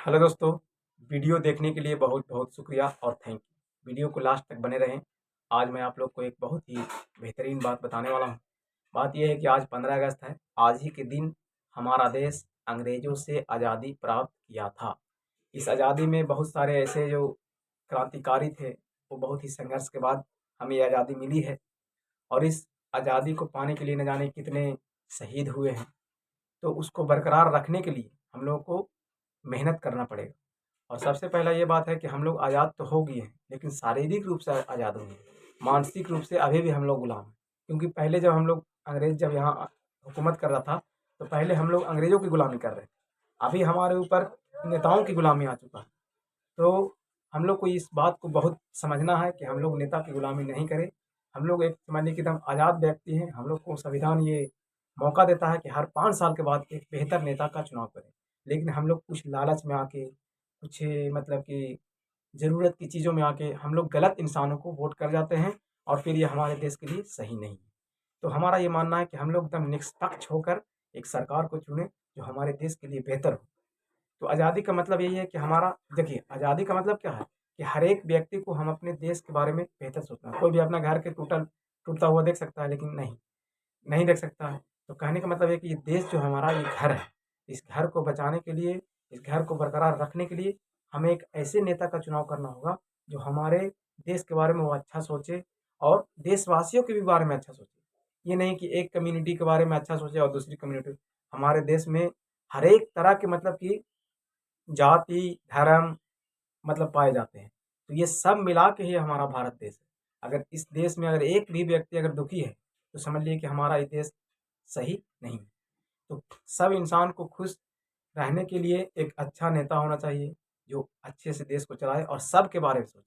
Hello दोस्तों, video देखने के लिए बहुत बहुत शुक्रिया और थैंक यू। वीडियो को लास्ट तक बने रहें। आज मैं आप लोग को एक बहुत ही बेहतरीन बात बताने वाला हूँ। बात यह है कि आज 15 अगस्त है। आज ही के दिन हमारा देश अंग्रेज़ों से आज़ादी प्राप्त किया था। इस आज़ादी में बहुत सारे ऐसे जो क्रांतिकारी थे, वो बहुत ही संघर्ष के बाद हमें ये आज़ादी मिली है और इस आज़ादी को पाने के लिए न जाने कितने शहीद हुए हैं। तो उसको बरकरार रखने के लिए हम लोगों को मेहनत करना पड़ेगा। और सबसे पहला ये बात है कि हम लोग आज़ाद तो हो गए हैं, लेकिन शारीरिक रूप से आज़ाद हुए हैं। मानसिक रूप से अभी भी हम लोग गुलाम हैं। क्योंकि पहले जब हम लोग अंग्रेज़ जब यहाँ हुकूमत कर रहा था, तो पहले हम लोग अंग्रेज़ों की गुलामी कर रहे थे। अभी हमारे ऊपर नेताओं की गुलामी आ चुका है। तो हम लोग को इस बात को बहुत समझना है कि हम लोग नेता की गुलामी नहीं करें। हम लोग एक समझ लीजिए कि एकदम आज़ाद व्यक्ति हैं। हम लोग को संविधान ये मौका देता है कि हर 5 साल के बाद एक बेहतर नेता का चुनाव करें। लेकिन हम लोग कुछ लालच में आके, कुछ मतलब कि ज़रूरत की चीज़ों में आके हम लोग गलत इंसानों को वोट कर जाते हैं और फिर ये हमारे देश के लिए सही नहीं है। तो हमारा ये मानना है कि हम लोग एकदम निष्पक्ष होकर एक सरकार को चुनें, जो हमारे देश के लिए बेहतर हो। तो आज़ादी का मतलब यही है कि हमारा देखिए, आज़ादी का मतलब क्या है कि हर एक व्यक्ति को हम अपने देश के बारे में बेहतर सोचना है। कोई भी अपना घर के टूटता हुआ देख सकता है, लेकिन नहीं देख सकता है। तो कहने का मतलब है कि ये देश जो हमारा ये घर है, इस घर को बचाने के लिए, इस घर को बरकरार रखने के लिए हमें एक ऐसे नेता का चुनाव करना होगा, जो हमारे देश के बारे में वो अच्छा सोचे और देशवासियों के भी बारे में अच्छा सोचे। ये नहीं कि एक कम्युनिटी के बारे में अच्छा सोचे और दूसरी कम्युनिटी। हमारे देश में हर एक तरह के मतलब कि जाति, धर्म मतलब पाए जाते हैं। तो ये सब मिला के ही हमारा भारत देश है। अगर इस देश में अगर एक भी व्यक्ति अगर दुखी है, तो समझ लीजिए कि हमारा ये देश सही नहीं है। तो सब इंसान को खुश रहने के लिए एक अच्छा नेता होना चाहिए, जो अच्छे से देश को चलाए और सबके बारे में सोचे।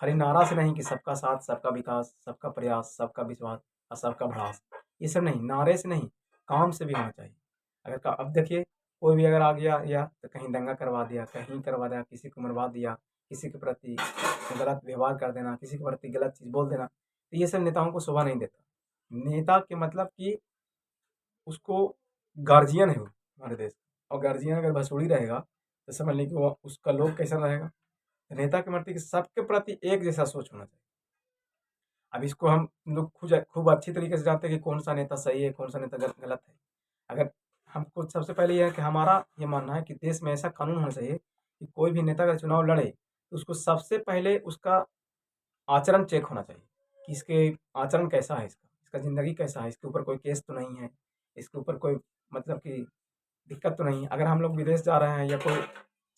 खाली नारा से नहीं कि सबका साथ, सबका विकास, सबका प्रयास, सबका विश्वास और सबका भ्रास। ये सब नहीं, नारे से नहीं, काम से भी होना चाहिए। अगर का अब देखिए, कोई भी अगर आ गया या तो कहीं दंगा करवा दिया, कहीं करवा दिया, किसी को मरवा दिया, किसी के प्रति गलत व्यवहार कर देना, किसी के प्रति गलत चीज़ बोल देना, तो ये सब नेताओं को शोभा नहीं देता। नेता के मतलब कि उसको गार्जियन है वो हमारे देश का, और गार्जियन अगर भसोड़ी रहेगा, तो समझ लीजिए कि वो उसका लोग कैसा रहेगा। नेता के मतलब कि सबके प्रति एक जैसा सोच होना चाहिए। अब इसको हम लोग खूब अच्छी तरीके से जानते हैं कि कौन सा नेता सही है, कौन सा नेता गलत है। अगर हमको सबसे पहले ये है कि हमारा ये मानना है कि देश में ऐसा कानून होना चाहिए कि कोई भी नेता अगर चुनाव लड़े, तो उसको सबसे पहले उसका आचरण चेक होना चाहिए कि इसके आचरण कैसा है, इसका ज़िंदगी कैसा है, इसके ऊपर कोई केस तो नहीं है, इसके ऊपर कोई मतलब कि दिक्कत तो नहीं है। अगर हम लोग विदेश जा रहे हैं या कोई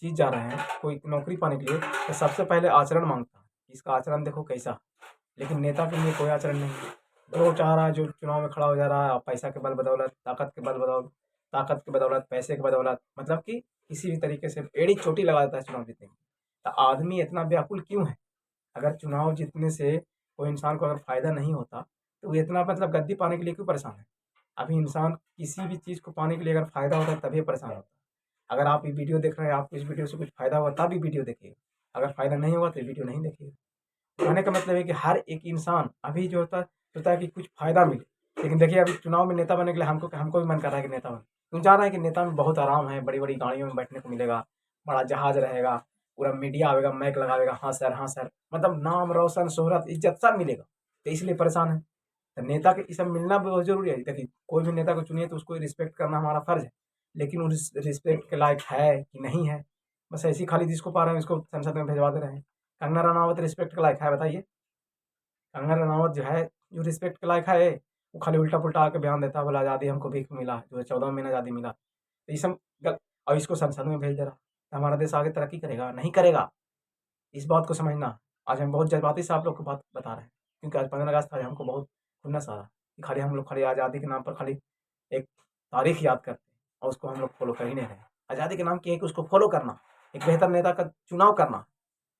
चीज़ जा रहे हैं, कोई नौकरी पाने के लिए, तो सबसे पहले आचरण माँगता है कि इसका आचरण देखो कैसा है। लेकिन नेता के लिए कोई आचरण नहीं है। जो चाह रहा है, जो चुनाव में खड़ा हो जा रहा है, पैसा के बल बदौलत, ताकत के बदौलत, पैसे के बदौलत, मतलब कि किसी भी तरीके से एड़ी चोटी लगा देता है चुनाव जीतने की। तो आदमी इतना व्याकुल क्यों है? अगर चुनाव जीतने से कोई इंसान को अगर फ़ायदा नहीं होता, तो वो इतना मतलब गद्दी पाने के लिए क्यों परेशान है? अभी इंसान किसी भी चीज़ को पाने के लिए अगर फ़ायदा होता है, तभी परेशान होता है। अगर आप ये वीडियो देख रहे हैं, आपको इस वीडियो से कुछ फ़ायदा हुआ तब ही वीडियो देखिए। अगर फ़ायदा नहीं हुआ तो ये वीडियो नहीं देखिए। कहने का मतलब है कि हर एक इंसान अभी जो सोचता है कि कुछ फ़ायदा मिले। लेकिन देखिए, अभी चुनाव में नेता बनने के लिए हमको भी मन कर रहा है कि नेता बने। क्यों चाह रहे हैं कि नेता में बहुत आराम है, बड़ी-बड़ी गाड़ियों में बैठने को मिलेगा, बड़ा जहाज रहेगा, पूरा मीडिया आएगा, माइक लगावेगा, हाँ सर, मतलब नाम रोशन, शोहरत, इज़्ज़त सब मिलेगा। तो इसलिए परेशान है। तो नेता के ये सब मिलना भी बहुत ज़रूरी है। देखिए, कोई भी नेता को चुनिए तो उसको रिस्पेक्ट करना हमारा फ़र्ज़ है। लेकिन वो रिस्पेक्ट के लायक है कि नहीं है, बस ऐसे ही खाली जिसको पा रहे हैं उसको संसद में भिजवा दे रहे हैं। कंगना रनावत रिस्पेक्ट के लायक है, बताइए? कंगना रनावत जो है, जो रिस्पेक्ट के लायक है, वो खाली उल्टा-पुल्टा आके बयान देता है, बोला आज़ादी हमको भीख मिला, जो है 14 महीना आज़ादी मिला। तो ये सब और इसको संसद में भेज दे रहा है। तो हमारा देश आगे तरक्की करेगा? नहीं करेगा। इस बात को समझना। आज हम बहुत जज़्बाती से आप लोग को बात बता रहे हैं, क्योंकि आज 15 अगस्त आज हमको बहुत खुन्नस आ रहा है कि खाली हम लोग खाली आज़ादी के नाम पर खाली एक तारीख़ याद करते हैं और उसको हम लोग फ़ॉलो कर ही नहीं रहे हैं। आज़ादी के नाम क्या है कि उसको फ़ॉलो करना, एक बेहतर नेता का चुनाव करना।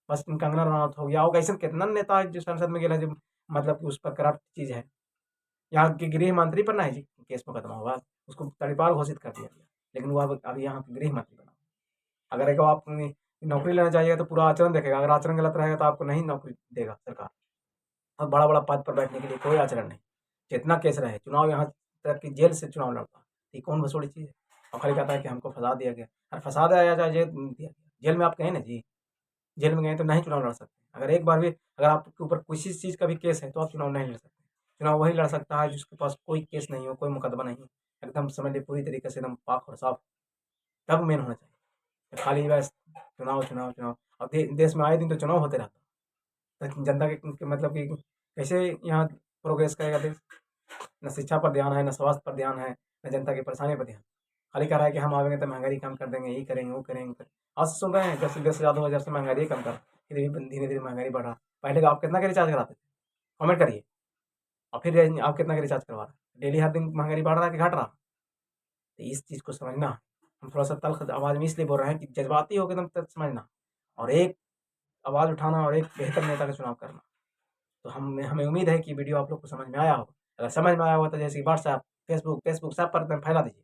बस कंगना रनावत हो गया, और अइसन केतना नेता है जो संसद में गेल है, जो मतलब कि उस पर करप्ट चीज़ है। यहाँ के गृह मंत्री पर नहीं जी केस मुकदमा हुआ, उसको तड़ीपार घोषित कर दिया गया। लेकिन वो अब अभी यहाँ के गृह मंत्री बना। अगर एक आप नौकरी लेना चाहिए तो पूरा आचरण देखेगा, अगर आचरण गलत रहेगा तो आपको नहीं नौकरी देगा सरकार। और बड़ा-बड़ा पद पर बैठने के लिए कोई आचरण नहीं। जितना केस रहे, चुनाव यहाँ तक कि जेल से चुनाव लड़ता। ये कौन भसोड़ी चीज़ है? और खाली कहता है कि हमको फँसा दिया गया, और फँसा दिया या चाहे जेल दिया गया। जेल में आप गए ना जी, जेल में गए तो नहीं चुनाव लड़ सकते। अगर एक बार भी अगर आपके ऊपर किसी चीज़ का भी केस है तो आप चुनाव नहीं लड़ सकते। चुनाव वही लड़ सकता है जिसके पास कोई केस नहीं हो, कोई मुकदमा नहीं, एकदम समझ लीजिए पूरी तरीके से एकदम पाक और साफ, तब मेन होना चाहिए। खाली बस चुनाव, चुनाव, चुनाव। अब देश में आए दिन तो चुनाव होते रहता है। तो जनता के मतलब कि कैसे यहाँ प्रोग्रेस करेगा देश? न शिक्षा पर ध्यान है, न स्वास्थ्य पर ध्यान है, न जनता की परेशानी पर ध्यान। खाली कह रहा है कि हम आएँगे तो महँगाई कम कर देंगे, ये करेंगे, वो करेंगे। आज सुन रहे हैं जब से देश आज़ाद हुआ, जब से महँगाई कम करा, धीरे-धीरे महँगाई बढ़ा। पहले का आप कितना का रिचार्ज कराते थे? कमेंट करिए। और फिर आप कितना का रिचार्ज करवा रहे हैं? डेली हर दिन महँगाई बढ़ रहा है कि घट रहा? तो इस चीज़ को समझना। हम थोड़ा-सा तल्ख़ आवाज़ में इसलिए बोल रहे हैं कि जज़्बाती होके एकदम समझना और एक आवाज़ उठाना और एक बेहतर नेता का चुनाव करना। तो हमें उम्मीद है कि वीडियो आप लोग को समझ में आया होगा। अगर समझ में आया होगा तो जैसे व्हाट्सएप, फेसबुक सब पर एकदम फैला दीजिए।